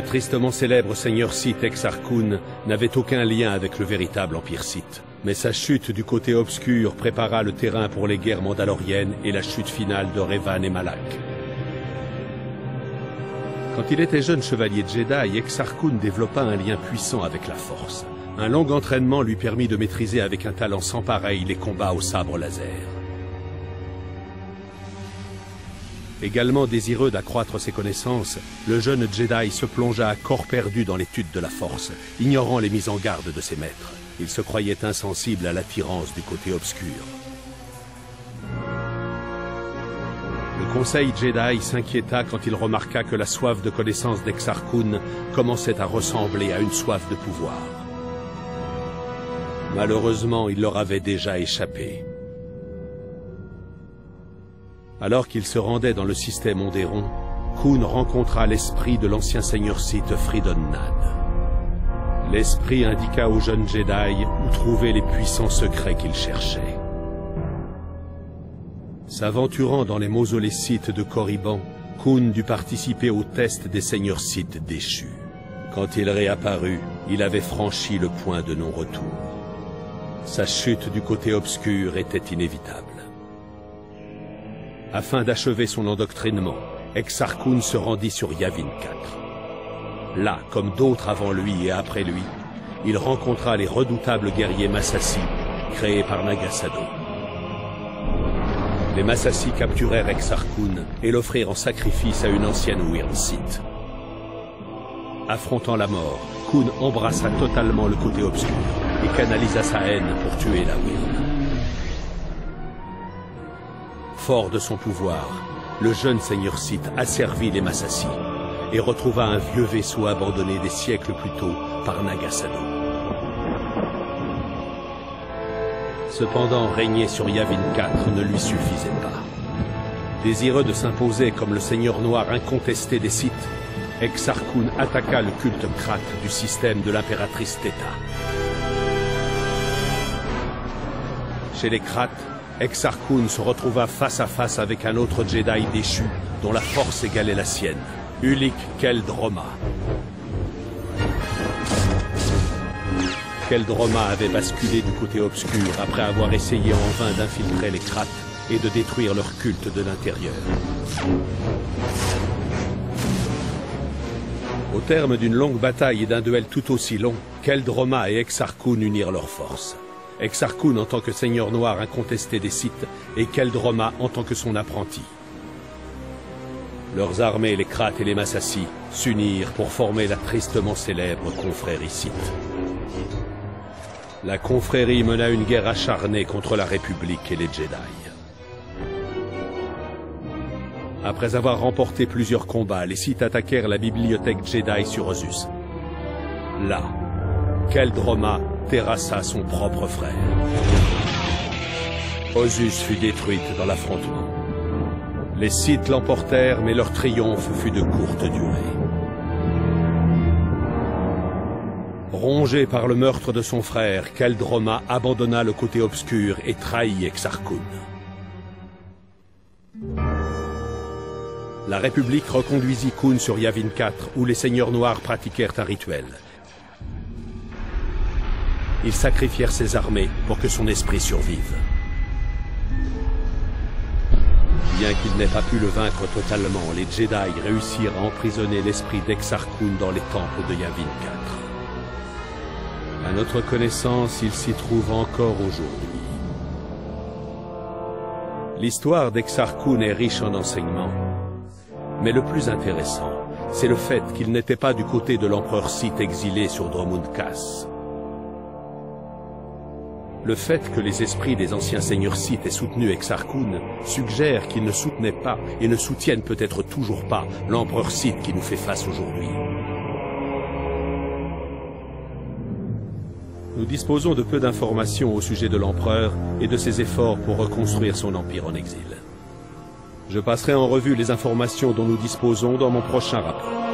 tristement célèbre seigneur Sith Exar-Kun n'avait aucun lien avec le véritable Empire Sith. Mais sa chute du côté obscur prépara le terrain pour les guerres mandaloriennes et la chute finale de Revan et Malak. Quand il était jeune chevalier Jedi, Exar-Kun développa un lien puissant avec la Force. Un long entraînement lui permit de maîtriser avec un talent sans pareil les combats au sabre laser. Également désireux d'accroître ses connaissances, le jeune Jedi se plongea à corps perdu dans l'étude de la Force, ignorant les mises en garde de ses maîtres. Il se croyait insensible à l'attirance du côté obscur. Le Conseil Jedi s'inquiéta quand il remarqua que la soif de connaissance d'Exar-Kun commençait à ressembler à une soif de pouvoir. Malheureusement, il leur avait déjà échappé. Alors qu'il se rendait dans le système Onderon, Kun rencontra l'esprit de l'ancien seigneur Sith Fridon Nan. L'esprit indiqua au jeune Jedi où trouver les puissants secrets qu'il cherchait. S'aventurant dans les mausolées Sith de Korriban, Kun dut participer au test des seigneurs Sith déchus. Quand il réapparut, il avait franchi le point de non-retour. Sa chute du côté obscur était inévitable. Afin d'achever son endoctrinement, Exar-Kun se rendit sur Yavin 4. Là, comme d'autres avant lui et après lui, il rencontra les redoutables guerriers Massassi, créés par Naga-Sadow. Les Massassi capturèrent Exar-Kun et l'offrirent en sacrifice à une ancienne Wyrd Sith. Affrontant la mort, Kun embrassa totalement le côté obscur et canalisa sa haine pour tuer la Wyrd. Fort de son pouvoir, le jeune seigneur Sith asservit les Massassi et retrouva un vieux vaisseau abandonné des siècles plus tôt par Naga-Sadow. Cependant, régner sur Yavin 4 ne lui suffisait pas. Désireux de s'imposer comme le seigneur noir incontesté des Sith, Exar-Kun attaqua le culte Krat du système de l'impératrice Teta. Chez les Krat, Exar-Kun se retrouva face à face avec un autre Jedi déchu dont la force égalait la sienne, Ulic Qel-Droma. Qel-Droma avait basculé du côté obscur après avoir essayé en vain d'infiltrer les Krat et de détruire leur culte de l'intérieur. Au terme d'une longue bataille et d'un duel tout aussi long, Qel-Droma et Exar-Kun unirent leurs forces. Exar-Kun en tant que seigneur noir incontesté des Sith et Qel-Droma en tant que son apprenti. Leurs armées, les Krat et les Massassi, s'unirent pour former la tristement célèbre confrérie Sith. La confrérie mena une guerre acharnée contre la République et les Jedi. Après avoir remporté plusieurs combats, les Sith attaquèrent la bibliothèque Jedi sur Osus. Là, Qel-Droma terrassa son propre frère. Osus fut détruite dans l'affrontement. Les Sith l'emportèrent, mais leur triomphe fut de courte durée. Rongé par le meurtre de son frère, Qel-Droma abandonna le côté obscur et trahit Exar-Kun. La République reconduisit Kun sur Yavin 4, où les seigneurs noirs pratiquèrent un rituel. Ils sacrifièrent ses armées pour que son esprit survive. Bien qu'ils n'aient pas pu le vaincre totalement, les Jedi réussirent à emprisonner l'esprit d'Exar-Kun dans les temples de Yavin 4. À notre connaissance, il s'y trouve encore aujourd'hui. L'histoire d'Exar-Kun est riche en enseignements. Mais le plus intéressant, c'est le fait qu'il n'était pas du côté de l'empereur Sith exilé sur Dromund Kaas. Le fait que les esprits des anciens seigneurs Sith aient soutenu Exar-Kun suggère qu'ils ne soutenaient pas et ne soutiennent peut-être toujours pas l'empereur Sith qui nous fait face aujourd'hui. Nous disposons de peu d'informations au sujet de l'empereur et de ses efforts pour reconstruire son empire en exil. Je passerai en revue les informations dont nous disposons dans mon prochain rapport.